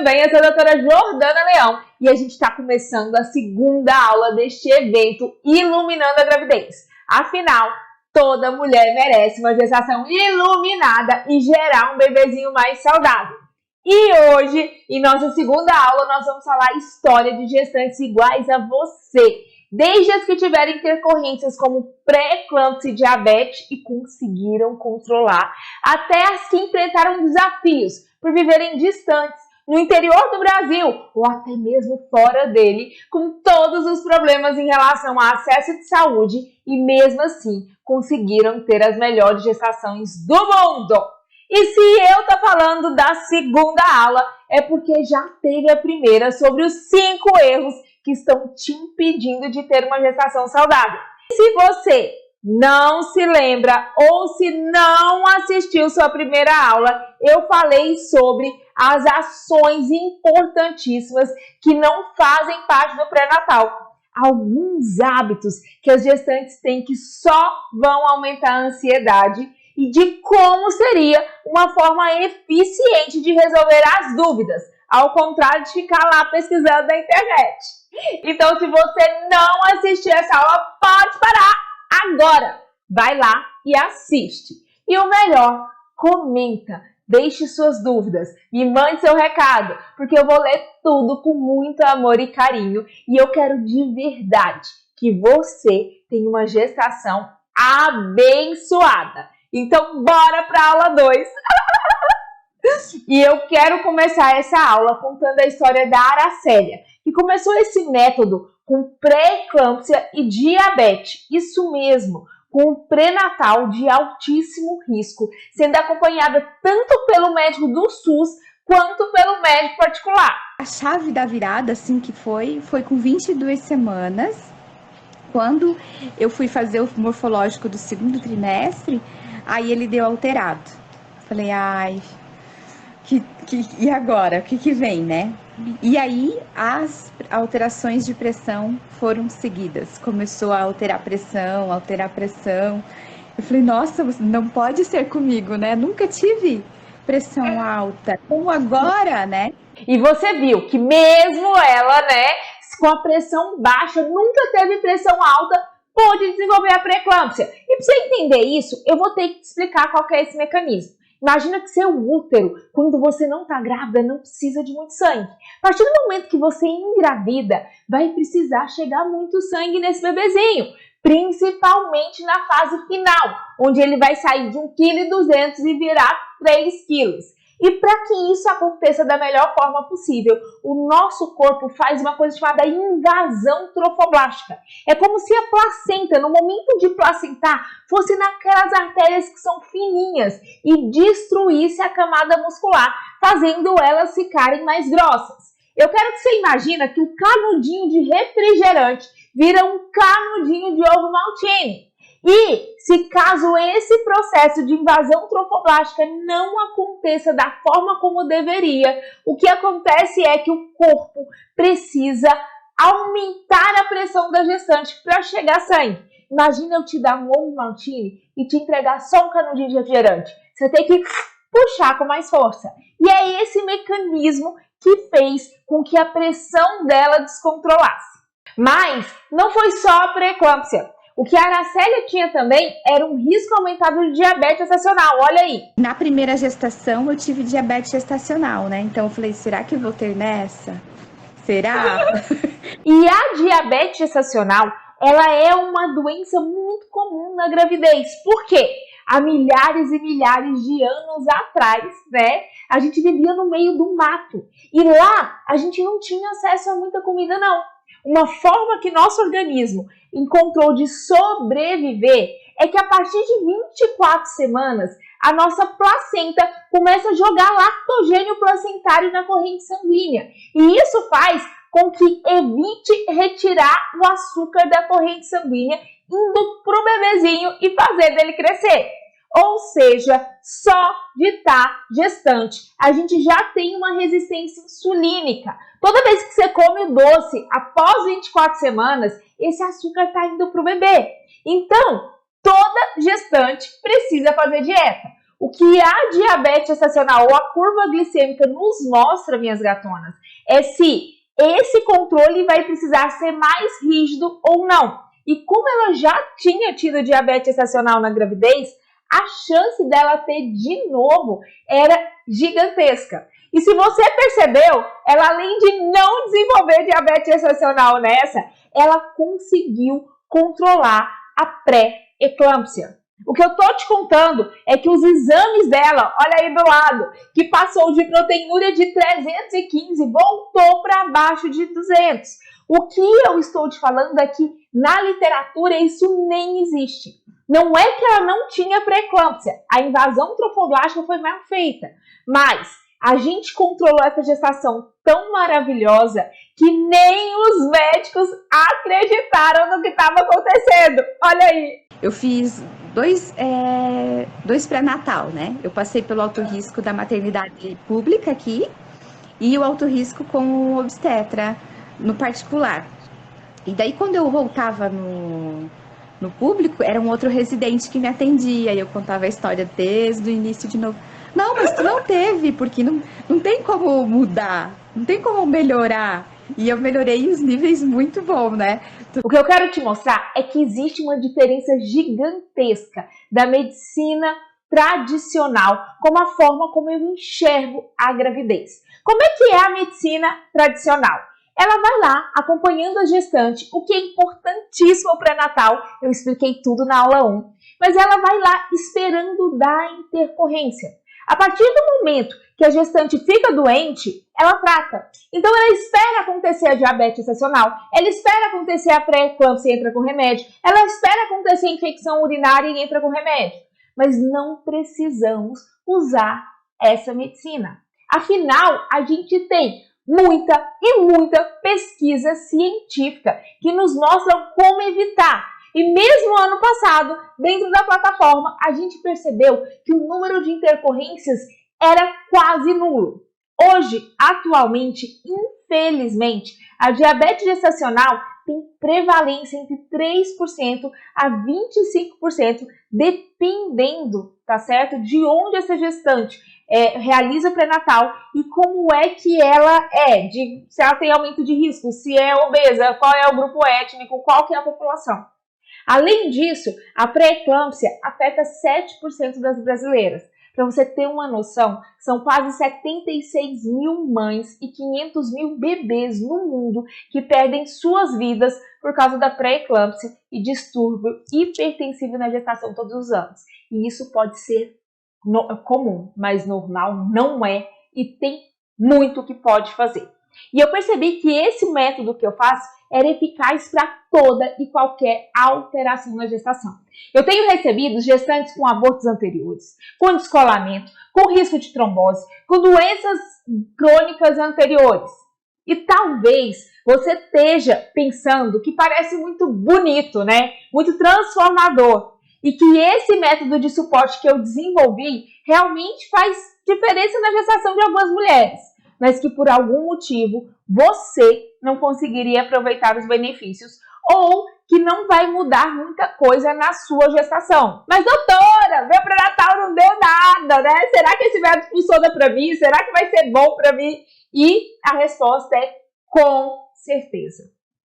também, eu sou a doutora Jordana Leão e a gente está começando a segunda aula deste evento Iluminando a Gravidez. Afinal, toda mulher merece uma gestação iluminada e gerar um bebezinho mais saudável. E hoje, em nossa segunda aula, nós vamos falar a história de gestantes iguais a você. Desde as que tiveram intercorrências como pré-eclâmpsia e diabetes e conseguiram controlar, até as que enfrentaram desafios por viverem distantes, no interior do Brasil ou até mesmo fora dele, com todos os problemas em relação ao acesso de saúde e mesmo assim conseguiram ter as melhores gestações do mundo. E se eu tô falando da segunda aula, é porque já teve a primeira sobre os 5 erros que estão te impedindo de ter uma gestação saudável. E se você não se lembra ou se não assistiu sua primeira aula, eu falei sobre as ações importantíssimas que não fazem parte do pré-natal. Alguns hábitos que as gestantes têm que só vão aumentar a ansiedade e de como seria uma forma eficiente de resolver as dúvidas, ao contrário de ficar lá pesquisando na internet. Então, se você não assistiu essa aula, pode parar agora. Vai lá e assiste. E o melhor, comenta, deixe suas dúvidas, me mande seu recado, porque eu vou ler tudo com muito amor e carinho. E eu quero de verdade que você tenha uma gestação abençoada. Então, bora para a aula 2. E eu quero começar essa aula contando a história da Aracélia, que começou esse método com pré-eclâmpsia e diabetes. Isso mesmo, com um pré-natal de altíssimo risco, sendo acompanhada tanto pelo médico do SUS quanto pelo médico particular. A chave da virada, assim que foi com 22 semanas, quando eu fui fazer o morfológico do segundo trimestre, aí ele deu alterado. Falei, ai, e agora? O que vem, né? E aí as alterações de pressão foram seguidas. Começou a alterar a pressão. Eu falei, nossa, não pode ser comigo, né? Nunca tive pressão alta. Como agora, né? E você viu que mesmo ela, né, com a pressão baixa, nunca teve pressão alta, pôde desenvolver a pré-eclâmpsia. E para você entender isso, eu vou ter que te explicar qual que é esse mecanismo. Imagina que seu útero, quando você não está grávida, não precisa de muito sangue. A partir do momento que você engravida, vai precisar chegar muito sangue nesse bebezinho, principalmente na fase final, onde ele vai sair de 1,2 kg e virar 3 kg. E para que isso aconteça da melhor forma possível, o nosso corpo faz uma coisa chamada invasão trofoblástica. É como se a placenta, no momento de placentar, fosse naquelas artérias que são fininhas e destruísse a camada muscular, fazendo elas ficarem mais grossas. Eu quero que você imagine que o canudinho de refrigerante vira um canudinho de ovo maltine. E se caso esse processo de invasão trofoblástica não aconteça da forma como deveria, o que acontece é que o corpo precisa aumentar a pressão da gestante para chegar sangue. Imagina eu te dar um ovo maltine e te entregar só um canudinho de refrigerante. Você tem que puxar com mais força. E é esse mecanismo que fez com que a pressão dela descontrolasse. Mas não foi só a pré-eclâmpsia. O que a Aracélia tinha também era um risco aumentado de diabetes gestacional, olha aí. Na primeira gestação eu tive diabetes gestacional, né? Então eu falei, será que eu vou ter nessa? Será? E a diabetes gestacional, ela é uma doença muito comum na gravidez. Por quê? Há milhares e milhares de anos atrás, né? A gente vivia no meio do mato. E lá a gente não tinha acesso a muita comida, não. Uma forma que nosso organismo encontrou de sobreviver é que a partir de 24 semanas, a nossa placenta começa a jogar lactogênio placentário na corrente sanguínea. E isso faz com que evite retirar o açúcar da corrente sanguínea, indo para o bebezinho e fazer dele crescer. Ou seja, só de estar gestante, a gente já tem uma resistência insulínica. Toda vez que você come o doce após 24 semanas, esse açúcar está indo para o bebê. Então, toda gestante precisa fazer dieta. O que a diabetes gestacional ou a curva glicêmica nos mostra, minhas gatonas, é se esse controle vai precisar ser mais rígido ou não. E como ela já tinha tido diabetes gestacional na gravidez, a chance dela ter de novo era gigantesca. E se você percebeu, ela além de não desenvolver diabetes gestacional nessa, ela conseguiu controlar a pré-eclâmpsia. O que eu tô te contando é que os exames dela, olha aí do lado, que passou de proteinúria de 315, voltou para abaixo de 200. O que eu estou te falando é que na literatura isso nem existe. Não é que ela não tinha pré-eclâmpsia, a invasão trofoblástica foi mal feita, mas a gente controlou essa gestação tão maravilhosa que nem os médicos acreditaram no que estava acontecendo. Olha aí. Eu fiz dois pré-natal, né? Eu passei pelo alto risco da maternidade pública aqui e o alto risco com o obstetra no particular. E daí quando eu voltava no público, era um outro residente que me atendia e eu contava a história desde o início de novo. Não, mas tu não teve, porque não tem como mudar, não tem como melhorar. E eu melhorei os níveis muito bom, né? O que eu quero te mostrar é que existe uma diferença gigantesca da medicina tradicional com a forma como eu enxergo a gravidez. Como é que é a medicina tradicional? Ela vai lá acompanhando a gestante, o que é importantíssimo para o pré-natal, eu expliquei tudo na aula 1, mas ela vai lá esperando dar intercorrência. A partir do momento que a gestante fica doente, ela trata. Então, ela espera acontecer a diabetes gestacional, ela espera acontecer a pré-eclâmpsia e entra com remédio, ela espera acontecer a infecção urinária e entra com remédio. Mas não precisamos usar essa medicina. Afinal, a gente tem muita e muita pesquisa científica que nos mostram como evitar. E mesmo ano passado, dentro da plataforma, a gente percebeu que o número de intercorrências era quase nulo. Hoje, atualmente, infelizmente, a diabetes gestacional tem prevalência entre 3% a 25%, dependendo, tá certo, de onde essa gestante realiza o pré-natal e como é que ela se ela tem aumento de risco, se é obesa, qual é o grupo étnico, qual que é a população. Além disso, a pré-eclâmpsia afeta 7% das brasileiras. Para você ter uma noção, são quase 76 mil mães e 500 mil bebês no mundo que perdem suas vidas por causa da pré-eclâmpsia e distúrbio hipertensivo na gestação todos os anos. E isso pode ser comum, mas normal não é e tem muito que pode fazer. E eu percebi que esse método que eu faço era eficaz para toda e qualquer alteração na gestação. Eu tenho recebido gestantes com abortos anteriores, com descolamento, com risco de trombose, com doenças crônicas anteriores. E talvez você esteja pensando que parece muito bonito, né? Muito transformador. E que esse método de suporte que eu desenvolvi realmente faz diferença na gestação de algumas mulheres, mas que por algum motivo você não conseguiria aproveitar os benefícios ou que não vai mudar muita coisa na sua gestação. Mas doutora, meu pré-natal não deu nada, né? Será que esse método funciona para mim? Será que vai ser bom para mim? E a resposta é com certeza.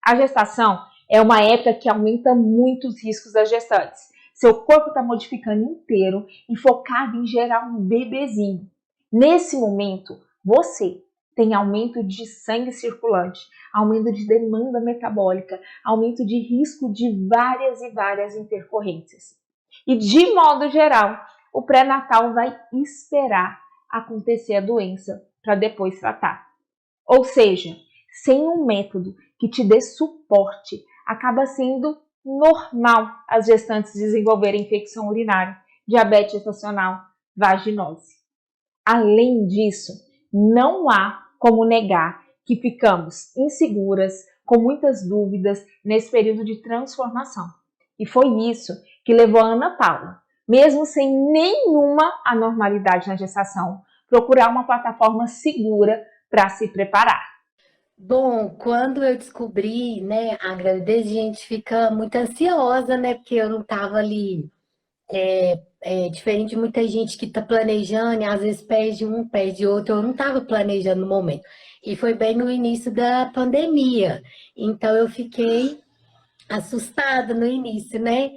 A gestação é uma época que aumenta muito os riscos das gestantes. Seu corpo está modificando inteiro e focado em gerar um bebezinho. Nesse momento, você tem aumento de sangue circulante, aumento de demanda metabólica, aumento de risco de várias e várias intercorrências. E de modo geral, o pré-natal vai esperar acontecer a doença para depois tratar. Ou seja, sem um método que te dê suporte, acaba sendo normal as gestantes desenvolverem infecção urinária, diabetes gestacional, vaginose. Além disso, não há como negar que ficamos inseguras, com muitas dúvidas nesse período de transformação. E foi isso que levou a Ana Paula, mesmo sem nenhuma anormalidade na gestação, procurar uma plataforma segura para se preparar. Bom, quando eu descobri, né, a gravidez, a gente fica muito ansiosa, né, porque eu não estava ali É diferente de muita gente que está planejando e às vezes perde um, perde outro. Eu não estava planejando no momento. E foi bem no início da pandemia. Então eu fiquei assustada no início, né?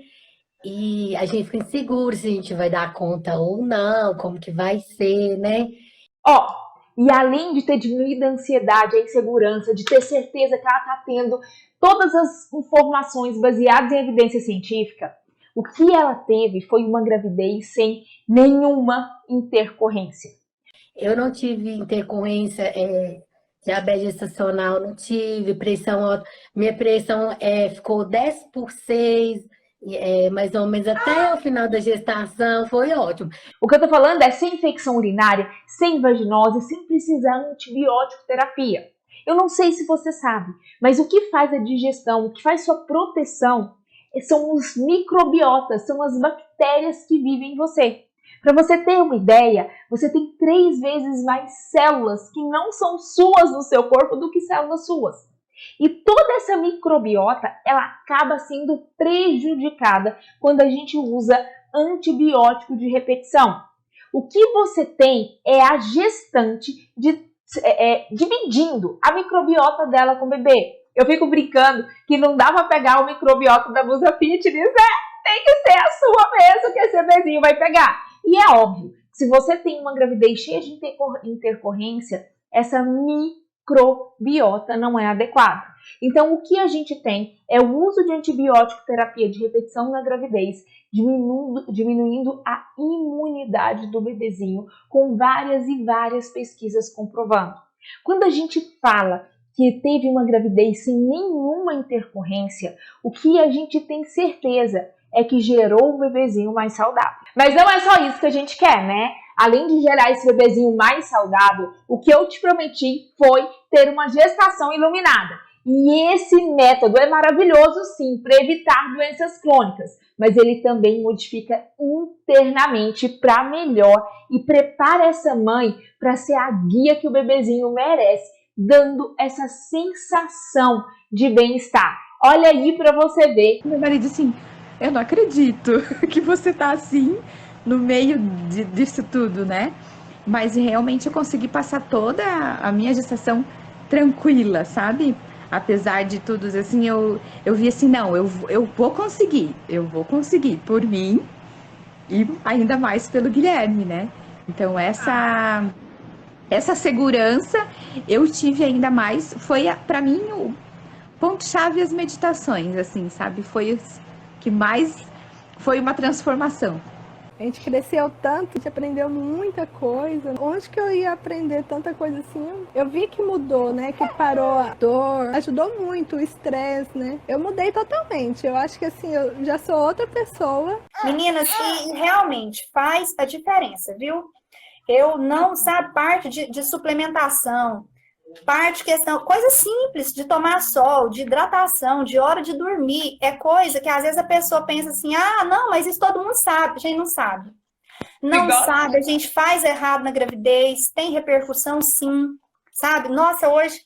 E a gente fica inseguro se a gente vai dar conta ou não, como que vai ser, né? Ó, e além de ter diminuído a ansiedade, a insegurança, de ter certeza que ela está tendo todas as informações baseadas em evidência científica, o que ela teve foi uma gravidez sem nenhuma intercorrência. Eu não tive intercorrência, diabetes gestacional, não tive pressão alta. Minha pressão ficou 10 por 6, mais ou menos até o final da gestação, foi ótimo. O que eu tô falando é sem infecção urinária, sem vaginose, sem precisar de antibiótico terapia. Eu não sei se você sabe, mas o que faz a digestão, o que faz sua proteção, são os microbiotas, são as bactérias que vivem em você. Para você ter uma ideia, você tem 3 vezes mais células que não são suas no seu corpo do que células suas. E toda essa microbiota, ela acaba sendo prejudicada quando a gente usa antibiótico de repetição. O que você tem é a gestante dividindo a microbiota dela com o bebê. Eu fico brincando que não dá para pegar o microbiota da Musa Fitness, né? Tem que ser a sua mesmo que esse bebezinho vai pegar. E é óbvio, se você tem uma gravidez cheia de intercorrência, essa microbiota não é adequada. Então, o que a gente tem é o uso de antibiótico terapia de repetição na gravidez, diminuindo a imunidade do bebezinho, com várias e várias pesquisas comprovando. Quando a gente fala que teve uma gravidez sem nenhuma intercorrência, o que a gente tem certeza é que gerou um bebezinho mais saudável. Mas não é só isso que a gente quer, né? Além de gerar esse bebezinho mais saudável, o que eu te prometi foi ter uma gestação iluminada. E esse método é maravilhoso, sim, para evitar doenças crônicas, mas ele também modifica internamente para melhor e prepara essa mãe para ser a guia que o bebezinho merece, dando essa sensação de bem-estar. Olha aí para você ver. Meu marido, assim, eu não acredito que você tá assim no meio disso tudo, né? Mas realmente eu consegui passar toda a minha gestação tranquila, sabe? Apesar de tudo, assim, eu vi assim, não, eu vou conseguir por mim e ainda mais pelo Guilherme, né? Então essa segurança eu tive ainda mais, foi para mim o ponto-chave as meditações, assim, sabe? Foi o que mais foi uma transformação. A gente cresceu tanto, a gente aprendeu muita coisa. Onde que eu ia aprender tanta coisa assim? Eu vi que mudou, né? Que parou a dor, ajudou muito o estresse, né? Eu mudei totalmente. Eu acho que assim, eu já sou outra pessoa. Meninas, e realmente faz a diferença, viu? Eu não, sabe, parte de suplementação, parte questão, coisa simples de tomar sol, de hidratação, de hora de dormir, é coisa que às vezes a pessoa pensa assim, ah, não, mas isso todo mundo sabe, a gente não sabe. Não sabe, a gente faz errado na gravidez, tem repercussão sim, sabe? Nossa, hoje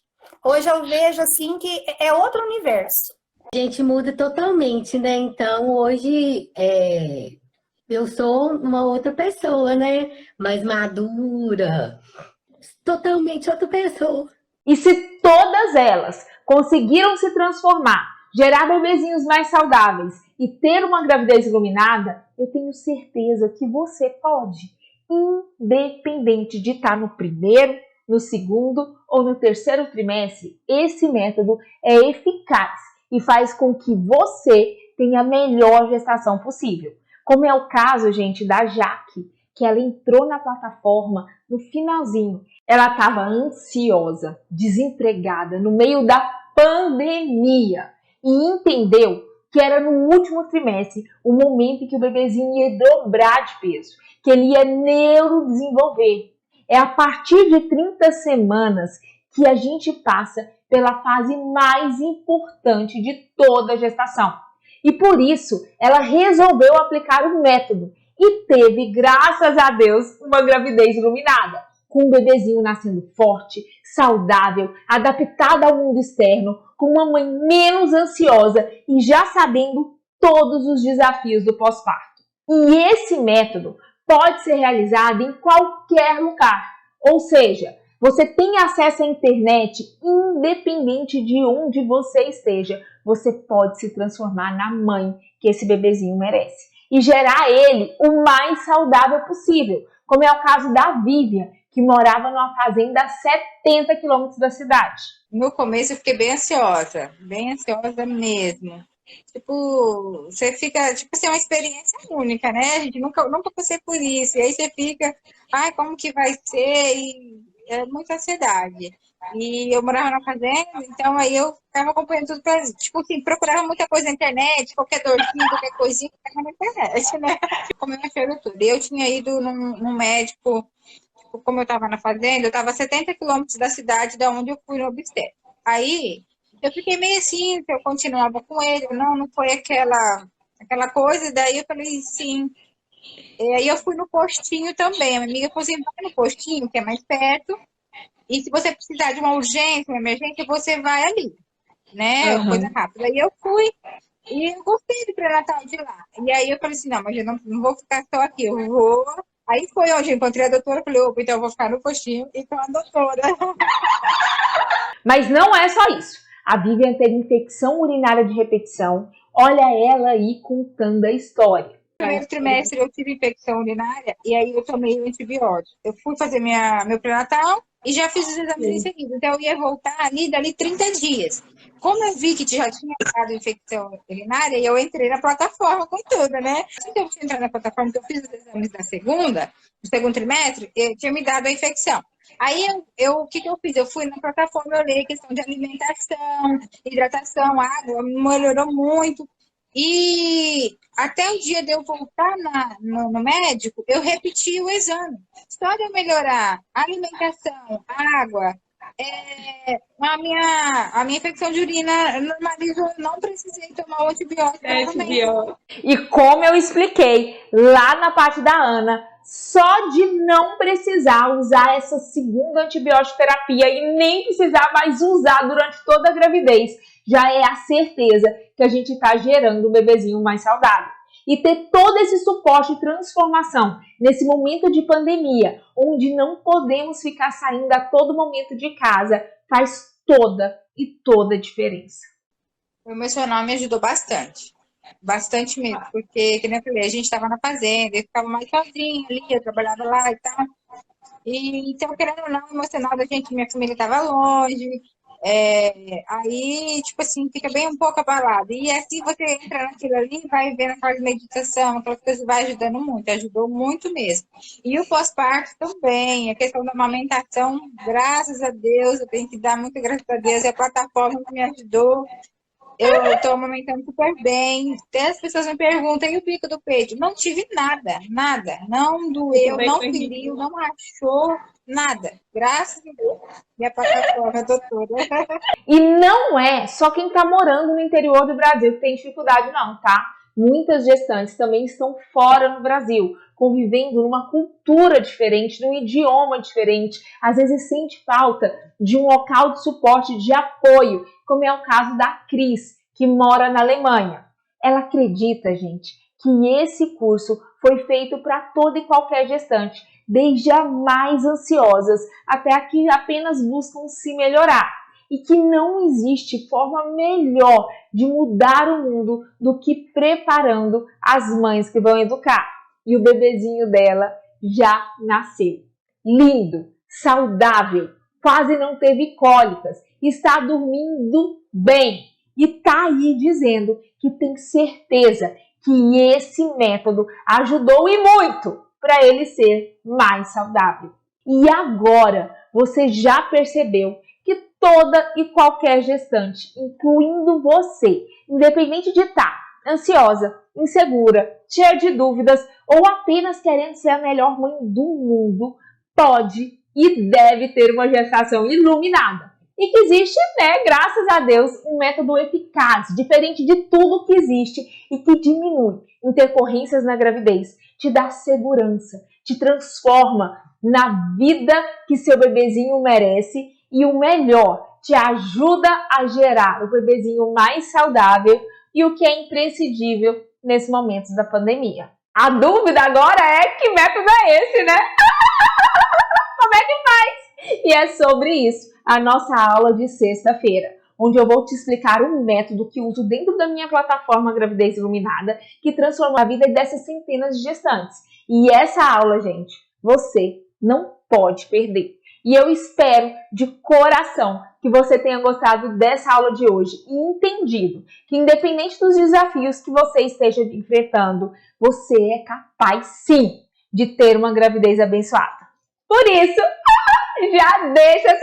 eu vejo assim que é outro universo. A gente muda totalmente, né? Então, hoje eu sou uma outra pessoa, né? Mais madura, totalmente outra pessoa. E se todas elas conseguiram se transformar, gerar bebezinhos mais saudáveis e ter uma gravidez iluminada, eu tenho certeza que você pode, independente de estar no primeiro, no segundo ou no terceiro trimestre. Esse método é eficaz e faz com que você tenha a melhor gestação possível. Como é o caso, gente, da Jaque, que ela entrou na plataforma no finalzinho. Ela estava ansiosa, desempregada, no meio da pandemia e entendeu que era no último trimestre o momento em que o bebezinho ia dobrar de peso, que ele ia neurodesenvolver. É a partir de 30 semanas que a gente passa pela fase mais importante de toda a gestação. E por isso, ela resolveu aplicar o método e teve, graças a Deus, uma gravidez iluminada, com um bebezinho nascendo forte, saudável, adaptada ao mundo externo, com uma mãe menos ansiosa e já sabendo todos os desafios do pós-parto. E esse método pode ser realizado em qualquer lugar, ou seja, você tem acesso à internet independente de onde você esteja. Você pode se transformar na mãe que esse bebezinho merece e gerar ele o mais saudável possível, como é o caso da Vivian, que morava numa fazenda a 70 quilômetros da cidade. No começo eu fiquei bem ansiosa mesmo. Tipo, você fica, tipo assim, é uma experiência única, né? A gente nunca passei por isso. E aí você fica, ai, como que vai ser? E é muita ansiedade. E eu morava na fazenda, então aí eu ficava acompanhando tudo, tipo assim, procurava muita coisa na internet, qualquer dorzinho, qualquer coisinha, ficava na internet, né? Como eu achei tudo. Eu tinha ido num médico, tipo, como eu estava na fazenda, eu estava a 70 quilômetros da cidade da onde eu fui no obstétrico. Aí eu fiquei meio assim, se eu continuava com ele, não foi aquela coisa, daí eu falei sim. E aí eu fui no postinho também, a minha amiga falou assim, vai no postinho, que é mais perto, e se você precisar de uma urgência, uma emergência, você vai ali, né? Uma coisa rápida. Aí eu fui, e eu gostei do pré-natal de lá. E aí eu falei assim, não, mas eu não vou ficar só aqui, eu vou... Aí foi onde eu encontrei a doutora, falei, opa, então eu vou ficar no postinho e com a doutora. Mas não é só isso. A Vivian teve infecção urinária de repetição. Olha ela aí contando a história. No primeiro trimestre eu tive infecção urinária e aí eu tomei o antibiótico. Eu fui fazer meu pré-natal e já fiz os exames em seguida. Então eu ia voltar dali 30 dias. Como eu vi que já tinha dado infecção urinária, eu entrei na plataforma com tudo, né? Assim que eu fui entrar na plataforma, que eu fiz os exames do segundo trimestre, eu tinha me dado a infecção. Aí, o que eu fiz? Eu fui na plataforma, eu olhei questão de alimentação, hidratação, água, melhorou muito. E até o dia de eu voltar no médico, eu repeti o exame. Só de eu melhorar a alimentação, água, a minha infecção de urina normalizou, eu não precisei tomar o antibiótico. E como eu expliquei lá na parte da Ana, só de não precisar usar essa segunda antibiótico terapia e nem precisar mais usar durante toda a gravidez, já é a certeza que a gente está gerando um bebezinho mais saudável. E ter todo esse suporte e transformação nesse momento de pandemia, onde não podemos ficar saindo a todo momento de casa, faz toda a diferença. O emocional me ajudou bastante. Bastante mesmo, porque, como eu falei, a gente estava na fazenda, eu ficava mais sozinha ali, eu trabalhava lá e tal. E, então, querendo ou não, o emocional da gente, minha família estava longe, aí, tipo assim, fica bem um pouco abalado. E assim você entra naquilo ali, vai vendo aquela meditação, aquelas coisas, vai ajudando muito, ajudou muito mesmo. E o pós-parto também, a questão da amamentação, graças a Deus, eu tenho que dar muita graças a Deus, e a plataforma que me ajudou. Eu estou amamentando super bem. Até as pessoas me perguntam, e o bico do peito? Não tive nada. Não doeu, não feriu, não rachou, nada. Graças a Deus. E a plataforma, doutora. E não é só quem está morando no interior do Brasil que tem dificuldade, não, tá? Muitas gestantes também estão fora no Brasil, convivendo numa cultura diferente, num idioma diferente. Às vezes sente falta de um local de suporte, de apoio, como é o caso da Cris, que mora na Alemanha. Ela acredita, gente, que esse curso foi feito para toda e qualquer gestante, desde as mais ansiosas até a que apenas buscam se melhorar. E que não existe forma melhor de mudar o mundo do que preparando as mães que vão educar. E o bebezinho dela já nasceu. Lindo, saudável, quase não teve cólicas, está dormindo bem. E tá aí dizendo que tem certeza que esse método ajudou e muito para ele ser mais saudável. E agora você já percebeu que toda e qualquer gestante, incluindo você, independente de estar ansiosa, insegura, cheia de dúvidas ou apenas querendo ser a melhor mãe do mundo, pode e deve ter uma gestação iluminada. E que existe, né, graças a Deus, um método eficaz, diferente de tudo que existe e que diminui intercorrências na gravidez, te dá segurança, te transforma na vida que seu bebezinho merece e o melhor, te ajuda a gerar o bebezinho mais saudável e o que é imprescindível nesse momento da pandemia. A dúvida agora é que método é esse, né? Como é que faz? E é sobre isso a nossa aula de sexta-feira, onde eu vou te explicar um método que uso dentro da minha plataforma Gravidez Iluminada, que transformou a vida dessas centenas de gestantes. E essa aula, gente, você não pode perder. E eu espero de coração que você tenha gostado dessa aula de hoje e entendido que, independente dos desafios que você esteja enfrentando, você é capaz, sim, de ter uma gravidez abençoada. Por isso, já deixa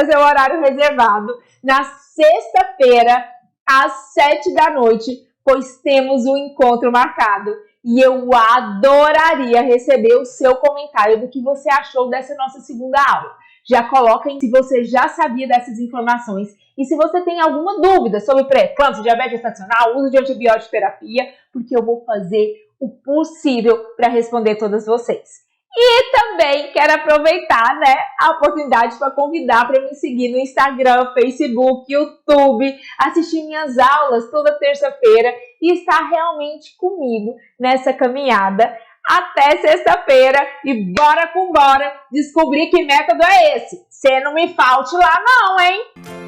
seu horário reservado na sexta-feira, às 7 da noite, pois temos um encontro marcado. E eu adoraria receber o seu comentário do que você achou dessa nossa segunda aula. Já coloca aí se você já sabia dessas informações e se você tem alguma dúvida sobre pré-eclâmpsia, diabetes gestacional, uso de antibiótico terapia, porque eu vou fazer o possível para responder todas vocês. E também quero aproveitar, né, a oportunidade para convidar para me seguir no Instagram, Facebook, YouTube, assistir minhas aulas toda terça-feira e estar realmente comigo nessa caminhada até sexta-feira. E bora descobrir que método é esse. Você não me falte lá não, hein?